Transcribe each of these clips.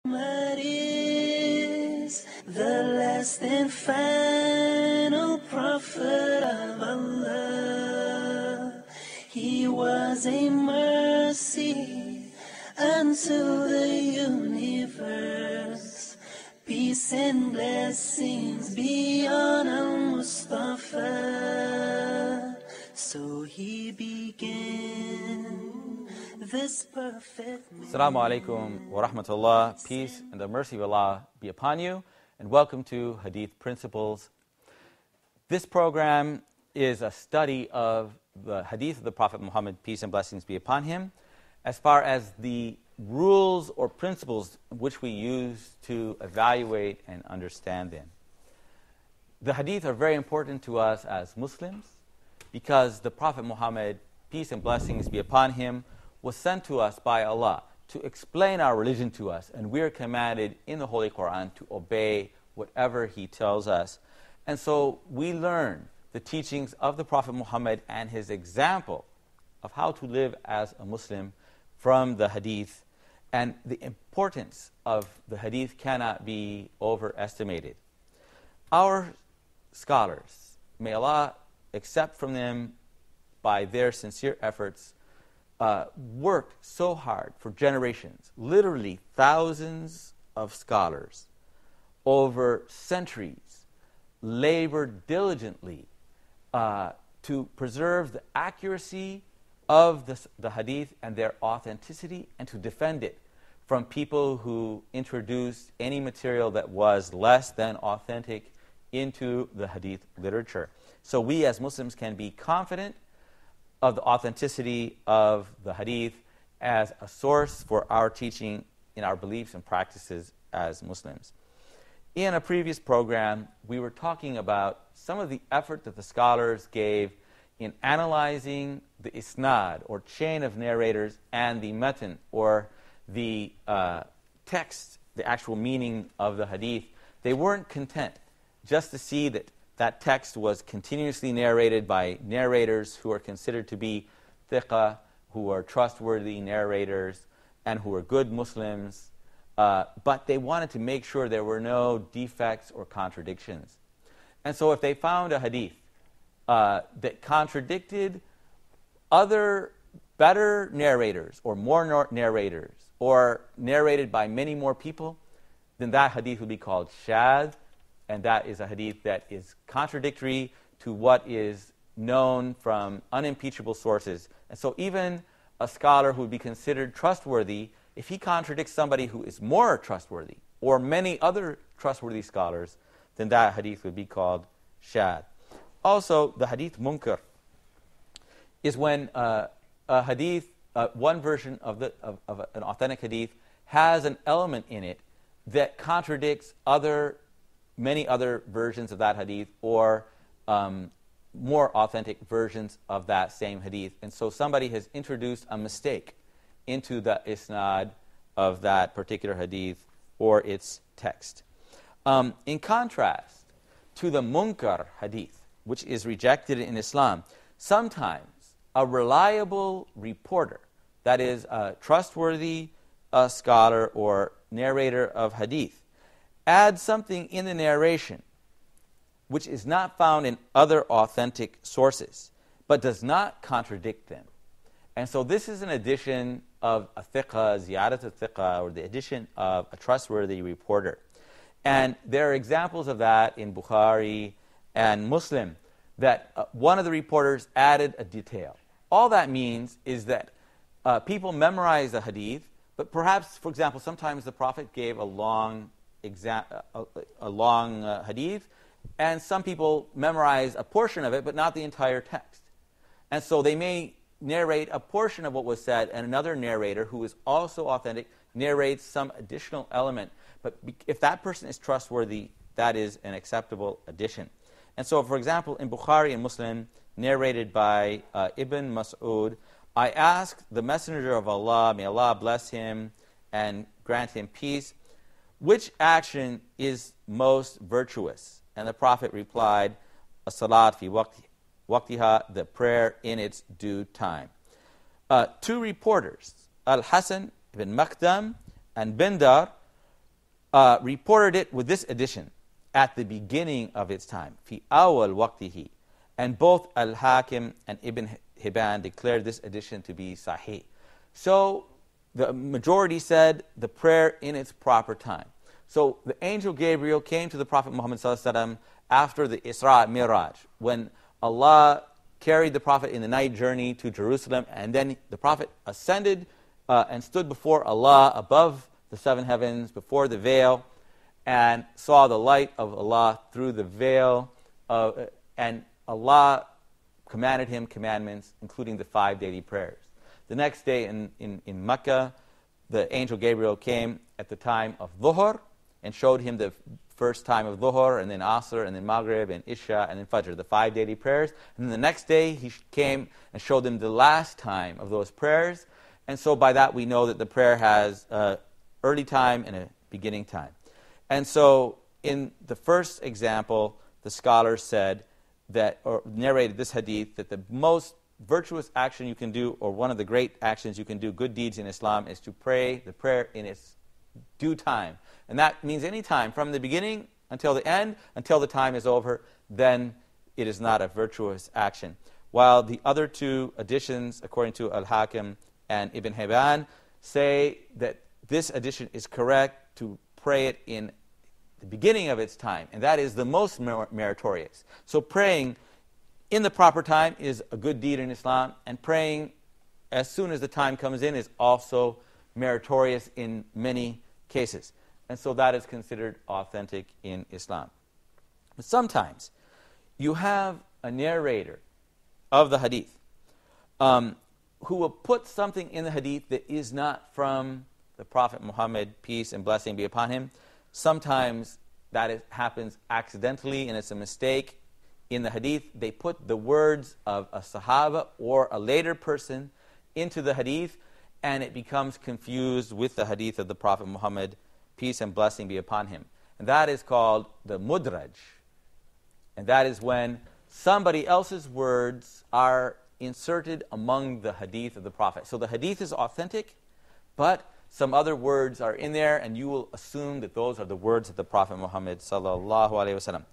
Muhammad is the last and final prophet of Allah. He was a mercy unto the universe. Peace and blessings be on Al-Mustafa. So he began this perfect. Assalamu alaikum wa rahmatullah. Peace and the mercy of Allah be upon you, and welcome to Hadith Principles. This program is a study of the Hadith of the Prophet Muhammad, peace and blessings be upon him, as far as the rules or principles which we use to evaluate and understand them. The Hadith are very important to us as Muslims because the Prophet Muhammad, peace and blessings be upon him, was sent to us by Allah to explain our religion to us, and we are commanded in the Holy Quran to obey whatever he tells us. And so we learn the teachings of the Prophet Muhammad and his example of how to live as a Muslim from the Hadith. And the importance of the Hadith cannot be overestimated. Our scholars, may Allah accept from them by their sincere efforts, worked so hard for generations, literally thousands of scholars over centuries, labored diligently to preserve the accuracy of the Hadith and their authenticity, and to defend it from people who introduced any material that was less than authentic into the Hadith literature. So we as Muslims can be confident of the authenticity of the Hadith as a source for our teaching in our beliefs and practices as Muslims. In a previous program, we were talking about some of the effort that the scholars gave in analyzing the isnad, or chain of narrators, and the matan, or the text, the actual meaning of the Hadith. They weren't content just to see that that text was continuously narrated by narrators who are considered to be thiqah, who are trustworthy narrators, and who are good Muslims. But they wanted to make sure there were no defects or contradictions. And so if they found a Hadith that contradicted other better narrators, or more narrators, or narrated by many more people, then that Hadith would be called shadh. And that is a Hadith that is contradictory to what is known from unimpeachable sources. And so even a scholar who would be considered trustworthy, if he contradicts somebody who is more trustworthy, or many other trustworthy scholars, then that Hadith would be called shadh. Also, the Hadith munkar is when a Hadith, one version of an authentic Hadith, has an element in it that contradicts many other versions of that Hadith, or more authentic versions of that same Hadith. And so somebody has introduced a mistake into the isnad of that particular Hadith or its text. In contrast to the munkar Hadith, which is rejected in Islam, sometimes a reliable reporter, that is a trustworthy scholar or narrator of Hadith, add something in the narration which is not found in other authentic sources, but does not contradict them. And so this is an addition of a thiqah, ziyadat al-thiqah, or the addition of a trustworthy reporter. And there are examples of that in Bukhari and Muslim, that one of the reporters added a detail. All that means is that people memorize the Hadith, but perhaps, for example, sometimes the Prophet gave a long Hadith, and some people memorize a portion of it, but not the entire text. And so they may narrate a portion of what was said, and another narrator, who is also authentic, narrates some additional element. But if that person is trustworthy, that is an acceptable addition. And so, for example, in Bukhari and Muslim, narrated by Ibn Mas'ud, I asked the Messenger of Allah, may Allah bless him and grant him peace, which action is most virtuous? And the Prophet replied, as-salat fi waqtiha, the prayer in its due time. Two reporters, Al-Hasan ibn Makdam and Bindar, reported it with this addition at the beginning of its time, fi awal waqtihi. And both Al-Hakim and Ibn Hibban declared this addition to be sahih. So the majority said the prayer in its proper time. So the angel Gabriel came to the Prophet Muhammad ﷺ after the Isra Miraj, when Allah carried the Prophet in the night journey to Jerusalem, and then the Prophet ascended and stood before Allah above the seven heavens, before the veil, and saw the light of Allah through the veil, and Allah commanded him commandments, including the 5 daily prayers. The next day in Mecca, the angel Gabriel came at the time of Dhuhr and showed him the first time of Dhuhr, and then Asr, and then Maghrib, and Isha, and then Fajr, the 5 daily prayers. And then the next day, he came and showed him the last time of those prayers. And so by that, we know that the prayer has an early time and a beginning time. And so in the first example, the scholars said that, or narrated this hadith, that the most virtuous action you can do, or one of the great actions you can do, good deeds in Islam, is to pray the prayer in its due time. And that means any time, from the beginning until the end, until the time is over, then it is not a virtuous action. While the other two additions, according to Al-Hakim and Ibn Hibban, say that this addition is correct to pray it in the beginning of its time, and that is the most meritorious. So praying in the proper time is a good deed in Islam, and praying as soon as the time comes in is also meritorious in many cases. And so that is considered authentic in Islam. But sometimes you have a narrator of the hadith who will put something in the hadith that is not from the Prophet Muhammad, peace and blessing be upon him. Sometimes that happens accidentally, and it's a mistake. In the hadith, they put the words of a Sahaba or a later person into the hadith, and it becomes confused with the hadith of the Prophet Muhammad, peace and blessing be upon him. And that is called the mudraj. And that is when somebody else's words are inserted among the hadith of the Prophet. So the hadith is authentic, but some other words are in there, and you will assume that those are the words of the Prophet Muhammad sallallahu alaihi wasallam.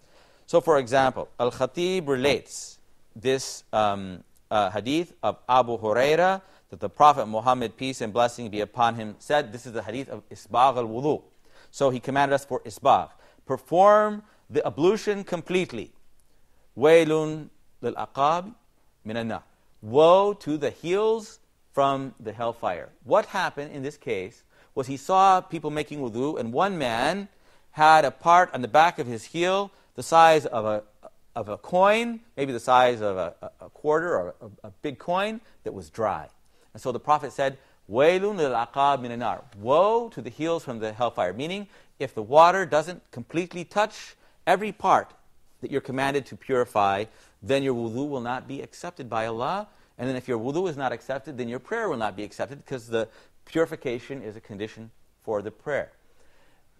So, for example, Al-Khatib relates this hadith of Abu Huraira that the Prophet Muhammad, peace and blessing be upon him, said, this is the hadith of Isbagh al-Wudu. So he commanded us for Isbagh. Perform the ablution completely. Waylun lil-aqab min-an-nar. Woe to the heels from the hellfire. What happened in this case was he saw people making wudu, and one man had a part on the back of his heel the size of a coin, maybe the size of a quarter or a big coin, that was dry. And so the Prophet said, Waylun lil-aqab min-an-nar. Woe to the heels from the hellfire. Meaning, if the water doesn't completely touch every part that you're commanded to purify, then your wudu will not be accepted by Allah. And then if your wudu is not accepted, then your prayer will not be accepted, because the purification is a condition for the prayer.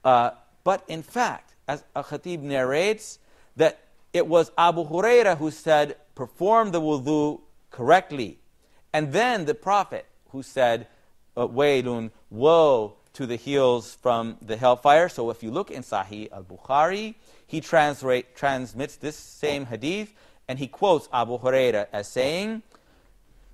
But in fact, as Al-Khatib narrates, that it was Abu Huraira who said, perform the wudu correctly. And then the Prophet who said, Waylun, woe to the heels from the hellfire. So if you look in Sahih al-Bukhari, he transmits this same hadith, and he quotes Abu Huraira as saying,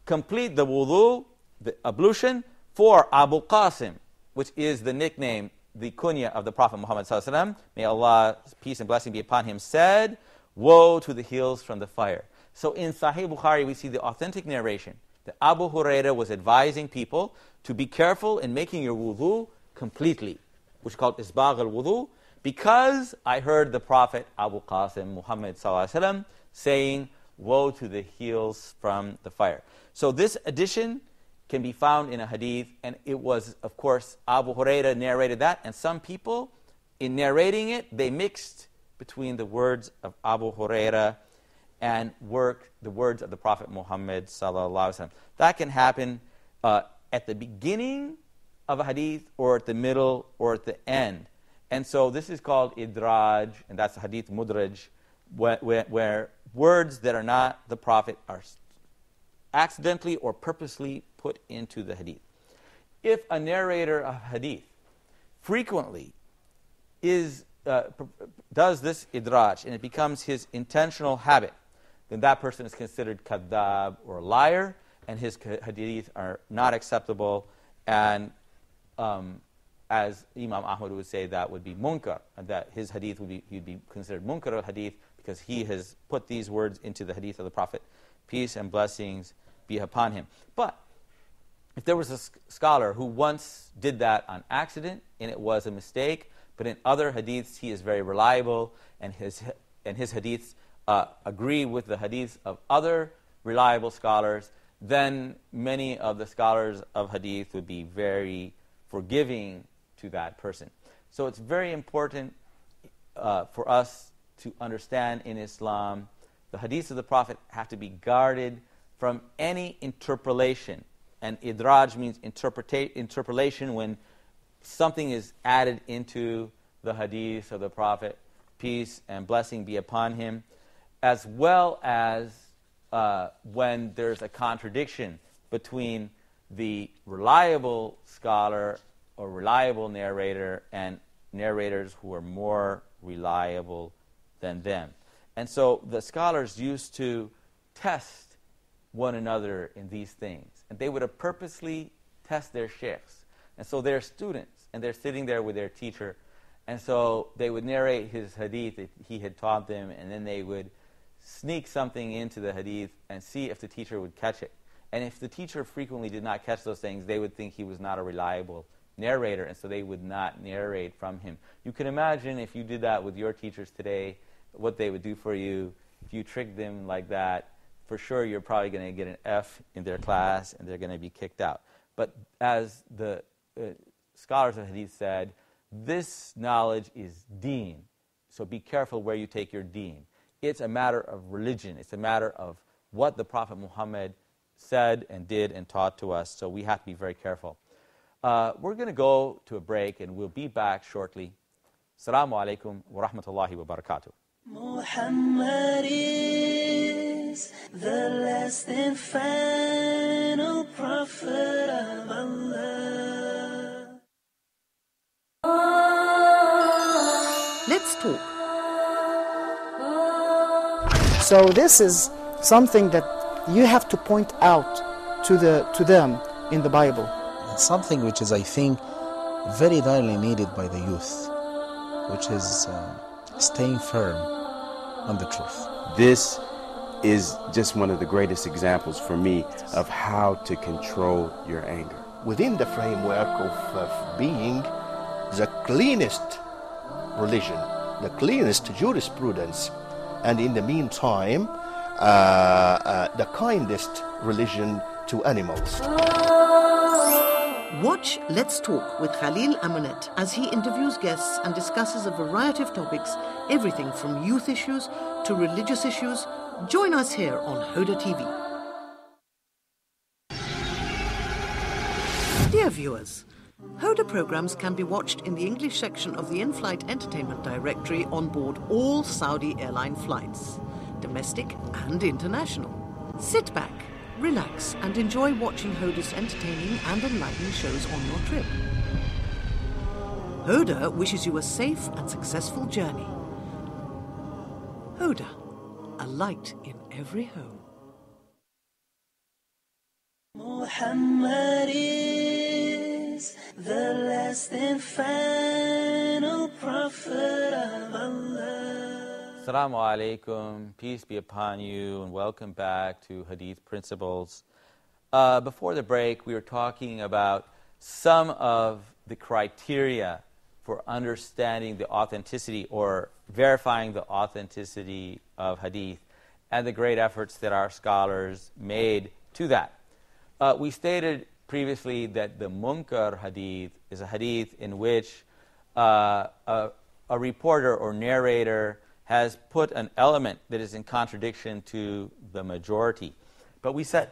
complete the wudu, the ablution, for Abu Qasim, which is the nickname, the kunya of the Prophet Muhammad ﷺ, may Allah's peace and blessing be upon him, said, woe to the heels from the fire. So in Sahih Bukhari, we see the authentic narration that Abu Huraira was advising people to be careful in making your wudu completely, which is called Isbagh al-Wudu, because I heard the Prophet Abu Qasim Muhammad ﷺ saying, woe to the heels from the fire. So this addition can be found in a hadith, and it was, of course, Abu Huraira narrated that, and some people, in narrating it, they mixed between the words of Abu Huraira and the words of the Prophet Muhammad sallallahu alaihi wasallam. That can happen at the beginning of a hadith, or at the middle, or at the end. And so this is called idraj, and that's the hadith mudraj, where words that are not the Prophet are accidentally or purposely put into the hadith. If a narrator of hadith frequently does this idraj, and it becomes his intentional habit, then that person is considered kadhab or liar, and his hadith are not acceptable. And as Imam Ahmad would say, that would be munkar, and that his hadith he'd be considered munkar al-hadith because he has put these words into the hadith of the Prophet, peace and blessings be upon him. But if there was a scholar who once did that on accident and it was a mistake, but in other hadiths he is very reliable and his hadiths agree with the hadiths of other reliable scholars, then many of the scholars of hadith would be very forgiving to that person. So it's very important for us to understand in Islam, the hadiths of the Prophet have to be guarded from any interpolation. And idraj means interpolation, when something is added into the hadith of the Prophet, peace and blessing be upon him, as well as when there's a contradiction between the reliable scholar or reliable narrator and narrators who are more reliable than them. And so the scholars used to test one another in these things. And they would have purposely test their sheikhs. And so they're students, and they're sitting there with their teacher. And so they would narrate his hadith that he had taught them, and then they would sneak something into the hadith and see if the teacher would catch it. And if the teacher frequently did not catch those things, they would think he was not a reliable narrator, and so they would not narrate from him. You can imagine if you did that with your teachers today, what they would do for you. If you tricked them like that, for sure you're probably going to get an F in their class and they're going to be kicked out. But as the scholars of hadith said, this knowledge is deen. So be careful where you take your deen. It's a matter of religion. It's a matter of what the Prophet Muhammad said and did and taught to us. So we have to be very careful. We're going to go to a break and we'll be back shortly. Assalamu alaikum wa rahmatullahi wa barakatuh. Muhammad is the last and final prophet of Allah. Let's talk. So this is something that you have to point out to them in the Bible. Something which is, I think, very direly needed by the youth, which is staying firm on the truth. This is just one of the greatest examples for me of how to control your anger. Within the framework of being the cleanest religion, the cleanest jurisprudence, and in the meantime, the kindest religion to animals. Watch Let's Talk with Ammar Amounette as he interviews guests and discusses a variety of topics, everything from youth issues to religious issues. Join us here on Hoda TV. Dear viewers, Hoda programs can be watched in the English section of the in-flight entertainment directory on board all Saudi airline flights, domestic and international. Sit back, relax and enjoy watching Hoda's entertaining and enlightening shows on your trip. Hoda wishes you a safe and successful journey. Hoda, a light in every home. Muhammad is the last and final prophet of Allah. Assalamu alaikum, peace be upon you, and welcome back to Hadith Principles. Before the break, we were talking about some of the criteria for understanding the authenticity or verifying the authenticity of Hadith and the great efforts that our scholars made to that. We stated previously that the munkar hadith is a hadith in which a reporter or narrator has put an element that is in contradiction to the majority. But we said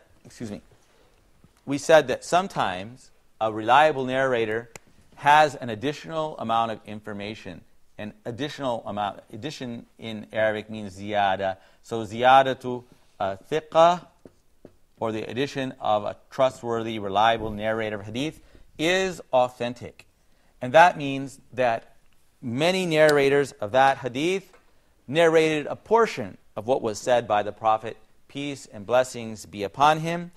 that sometimes a reliable narrator has an additional amount of information. An addition in Arabic means ziyada. So ziyadatu thiqah, or the addition of a trustworthy, reliable narrator of hadith, is authentic. And that means that many narrators of that hadith narrated a portion of what was said by the Prophet, peace and blessings be upon him,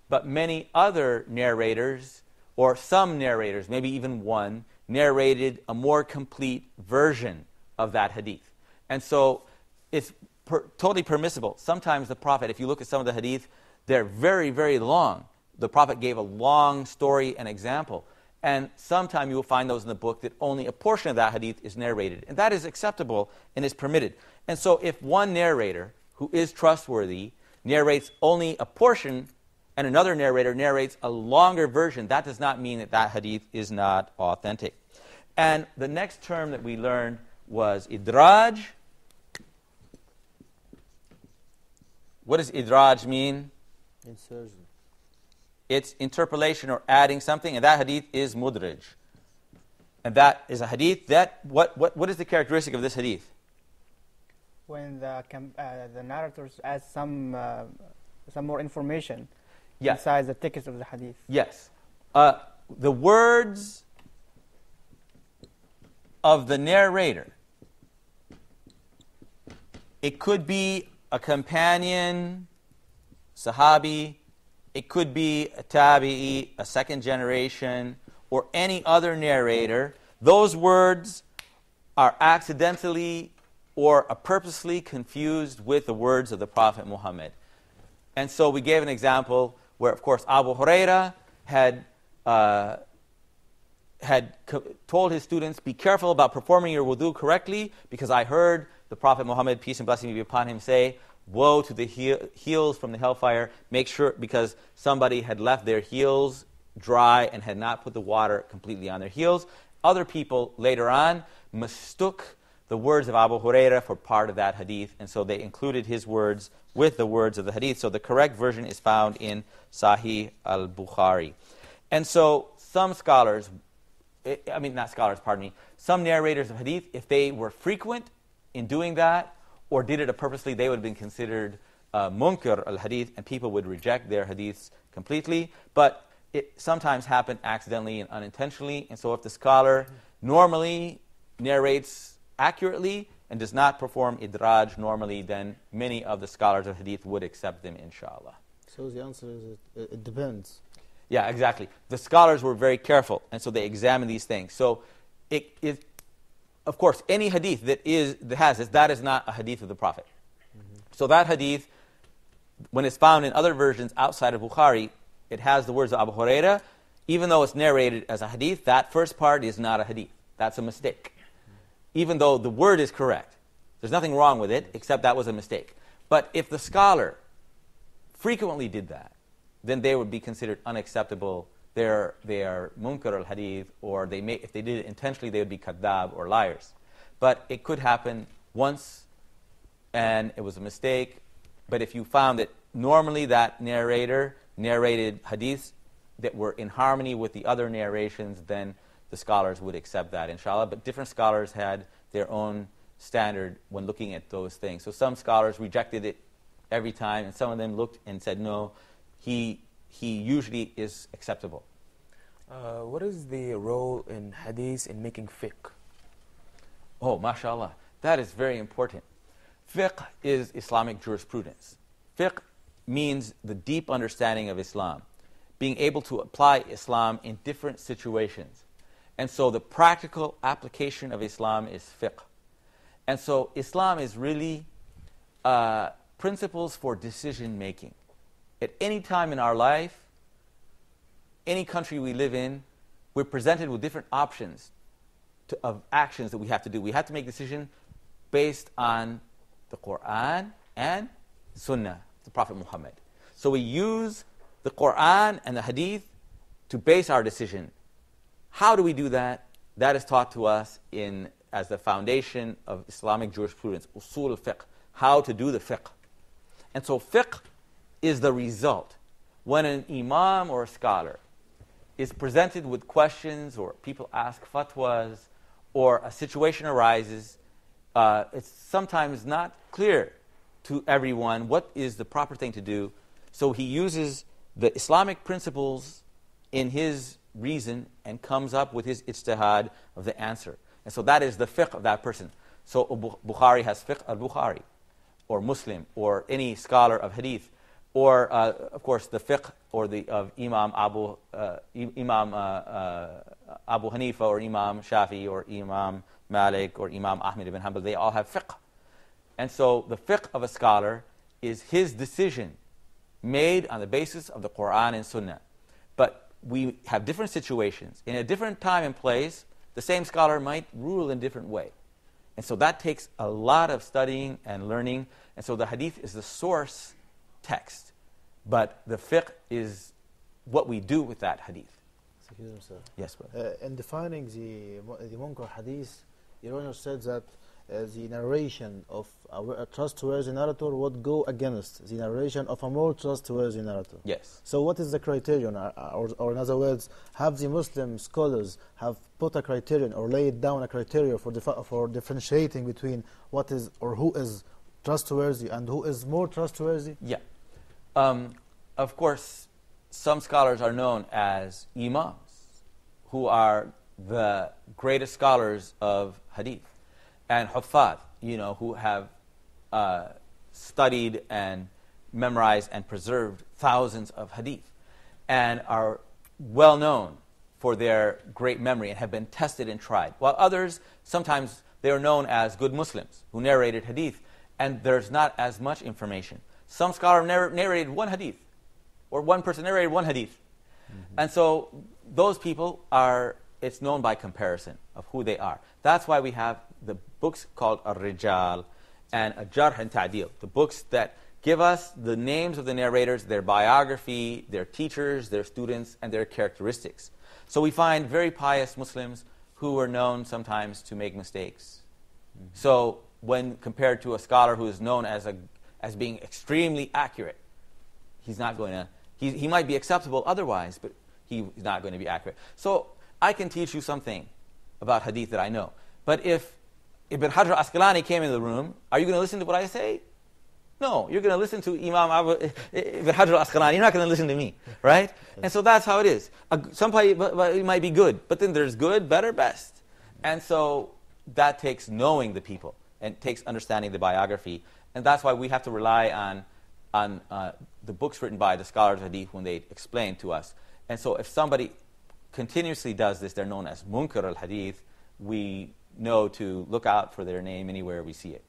but many other narrators, or some narrators, maybe even one, narrated a more complete version of that hadith. And so it's totally permissible. Sometimes the Prophet, if you look at some of the hadith, they're very, very long. The Prophet gave a long story and example. And sometimes you will find those in the book that only a portion of that hadith is narrated. And that is acceptable and is permitted. And so if one narrator who is trustworthy narrates only a portion and another narrator narrates a longer version, that does not mean that that hadith is not authentic. And the next term that we learned was idraj. What does idraj mean? Insertion. It's interpolation or adding something, and that hadith is mudraj. And that is a hadith that, what is the characteristic of this hadith? When the narrators add some more information inside the text of the hadith. Yes. The words of the narrator. It could be a companion, sahabi, it could be a tabi'i, a second generation, or any other narrator. Those words are accidentally or are purposely confused with the words of the Prophet Muhammad. And so we gave an example where, of course, Abu Huraira had told his students, be careful about performing your wudu correctly, because I heard the Prophet Muhammad, peace and blessing be upon him, say, woe to the heels from the hellfire. Make sure, because somebody had left their heels dry and had not put the water completely on their heels. Other people later on mistook the words of Abu Huraira for part of that hadith, and so they included his words with the words of the hadith. So the correct version is found in Sahih al-Bukhari. And so some scholars, some narrators of hadith, if they were frequent in doing that, or did it purposely, they would have been considered munkar al-hadith, and people would reject their hadiths completely. But it sometimes happened accidentally and unintentionally, and so if the scholar normally narrates accurately and does not perform idraj normally, then many of the scholars of hadith would accept them, inshallah. So the answer is it depends. Yeah, exactly. The scholars were very careful, and so they examined these things. So of course, any hadith that has this, that is not a hadith of the Prophet. Mm-hmm. So that hadith, when it's found in other versions outside of Bukhari, it has the words of Abu Huraira. Even though it's narrated as a hadith, that first part is not a hadith. That's a mistake. Mm-hmm. Even though the word is correct. There's nothing wrong with it, except that was a mistake. But if the scholar frequently did that, then they would be considered unacceptable. They are munkar al-hadith, or if they did it intentionally, they would be kadab or liars. But it could happen once, and it was a mistake. But if you found that normally that narrator narrated hadiths that were in harmony with the other narrations, then the scholars would accept that, inshallah. But different scholars had their own standard when looking at those things. So some scholars rejected it every time, and some of them looked and said, no, he usually is acceptable. What is the role in hadith in making fiqh? Oh, mashallah. That is very important. Fiqh is Islamic jurisprudence. Fiqh means the deep understanding of Islam, being able to apply Islam in different situations. And so the practical application of Islam is fiqh. And so Islam is really principles for decision making. At any time in our life, any country we live in, we're presented with different options of actions that we have to do. We have to make a decision based on the Quran and Sunnah, the Prophet Muhammad. So we use the Quran and the Hadith to base our decision. How do we do that? That is taught to us as the foundation of Islamic jurisprudence, usul al-fiqh, how to do the fiqh. And so fiqh is the result. When an imam or a scholar is presented with questions, or people ask fatwas, or a situation arises, it's sometimes not clear to everyone what is the proper thing to do. So he uses the Islamic principles in his reason and comes up with his ijtihad of the answer. And so that is the fiqh of that person. So Bukhari has fiqh al-Bukhari, or Muslim, or any scholar of hadith, or of course the fiqh or of Imam Abu Hanifa, or Imam Shafi, or Imam Malik, or Imam Ahmed ibn Hanbal. They all have fiqh. And so the fiqh of a scholar is his decision made on the basis of the Quran and Sunnah. But we have different situations. In a different time and place, the same scholar might rule in a different way. And so that takes a lot of studying and learning. And so the hadith is the source text. But the fiqh is what we do with that hadith. Excuse me, sir. Yes, brother. In defining the Munkar hadith, your Honor said that the narration of a trustworthy narrator would go against the narration of a more trustworthy narrator. Yes. So what is the criterion? Or in other words, have the Muslim scholars have put a criterion or laid down a criteria for differentiating between what is or who is trustworthy and who is more trustworthy? Yeah. Of course, some scholars are known as imams, who are the greatest scholars of hadith, and huffaz, who have studied and memorized and preserved thousands of hadith, and are well known for their great memory and have been tested and tried. While others, sometimes they are known as good Muslims who narrated hadith, and there's not as much information. Some scholar narrated one hadith, or one person narrated one hadith. Mm-hmm. And so those people it's known by comparison of who they are. That's why we have the books called Ar-Rijal and Jarh and Ta'dil, the books that give us the names of the narrators, their biography, their teachers, their students, and their characteristics. So we find very pious Muslims who are known sometimes to make mistakes. Mm-hmm. So when compared to a scholar who is known as being extremely accurate, he's not going to, he might be acceptable otherwise, but he's not going to be accurate. So I can teach you something about hadith that I know. But if Ibn Hajar Asqalani came in the room, are you going to listen to what I say? No, you're going to listen to Ibn Hajar Asqalani. You're not going to listen to me, right? And so that's how it is. Somebody it might be good, but then there's good, better, best. And so that takes knowing the people and takes understanding the biography. And that's why we have to rely on the books written by the scholars of hadith when they explain to us. And so if somebody continuously does this, they're known as Munkar al-Hadith. We know to look out for their name anywhere we see it,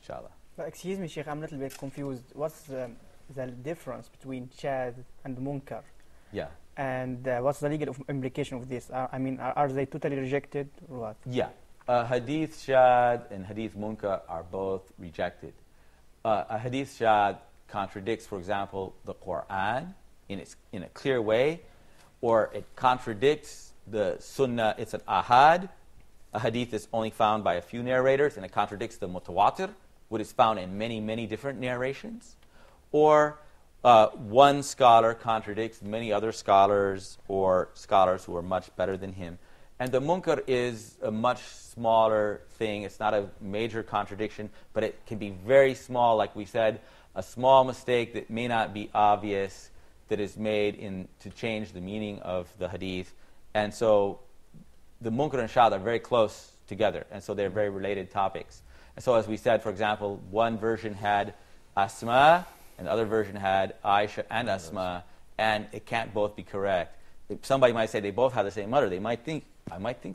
inshallah. But excuse me, Sheikh, I'm a little bit confused. What's the difference between Shadh and Munkar? Yeah. And what's the legal implication of this? Are they totally rejected or what? Yeah. Hadith Shadh and Hadith Munkar are both rejected. A Hadith Shadh contradicts, for example, the Quran in a clear way, or it contradicts the Sunnah. It's an ahad. A hadith is only found by a few narrators, and it contradicts the mutawatir, which is found in many, many different narrations. Or one scholar contradicts many other scholars, or scholars who are much better than him. And the munkar is a much smaller thing. It's not a major contradiction, but it can be very small, like we said, a small mistake that may not be obvious, that is made to change the meaning of the hadith. And so the munkar and shadh are very close together, and so they're very related topics. And so as we said, for example, one version had Asma, and the other version had Aisha and Asma, and it can't both be correct. Somebody might say they both have the same mother. I might think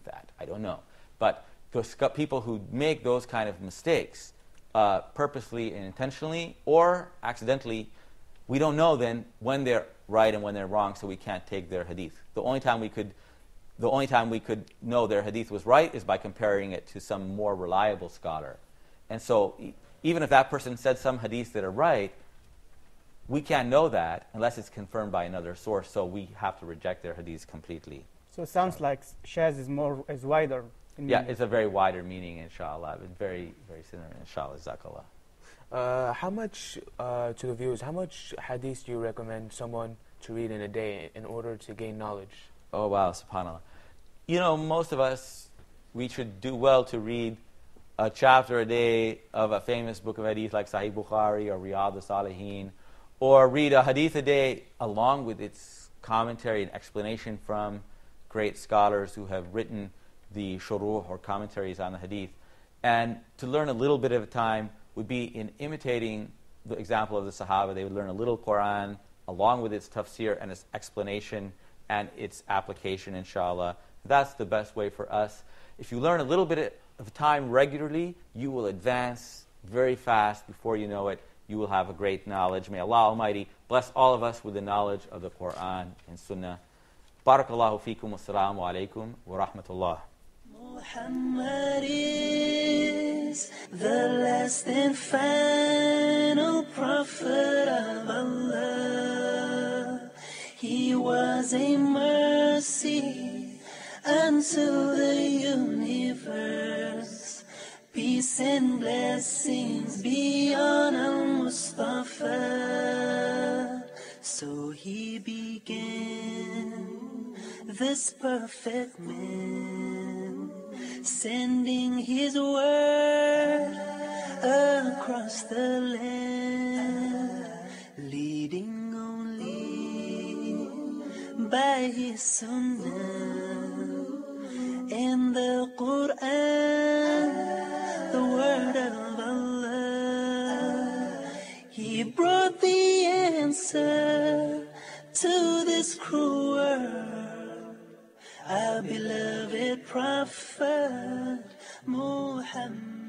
that. I don't know. But those people who make those kind of mistakes, purposely and intentionally, or accidentally, we don't know then when they're right and when they're wrong, so we can't take their hadith. The only time we could know their hadith was right is by comparing it to some more reliable scholar. And so even if that person said some hadiths that are right, we can't know that unless it's confirmed by another source, so we have to reject their hadiths completely. So it sounds like Shadh is wider in meaning. Yeah, it's a very wider meaning, inshallah. It's very, very similar, inshallah. Jazakallah. How much, to the viewers, how much hadith do you recommend someone to read in a day in order to gain knowledge? Oh, wow, subhanAllah. Most of us, we should do well to read a chapter a day of a famous book of hadith like Sahih Bukhari or Riyadh al-Salihin, or read a hadith a day along with its commentary and explanation from great scholars who have written the shuruh or commentaries on the hadith. And to learn a little bit at a time would be in imitating the example of the Sahaba. They would learn a little Quran along with its tafsir and its explanation and its application, inshallah. That's the best way for us. If you learn a little bit of time regularly, you will advance very fast. Before you know it, you will have a great knowledge. May Allah Almighty bless all of us with the knowledge of the Quran and Sunnah. Barakallahu feekum, wassalamu alaikum wa rahmatullah. Muhammad is the last and final prophet of Allah. He was a mercy unto the universe. Peace and blessings be on Al-Mustafa. So he began this perfect man, sending his word across the land, leading only by his sunnah and the Quran, the word of Allah. He brought the answer to this cruel world, our beloved Prophet Muhammad.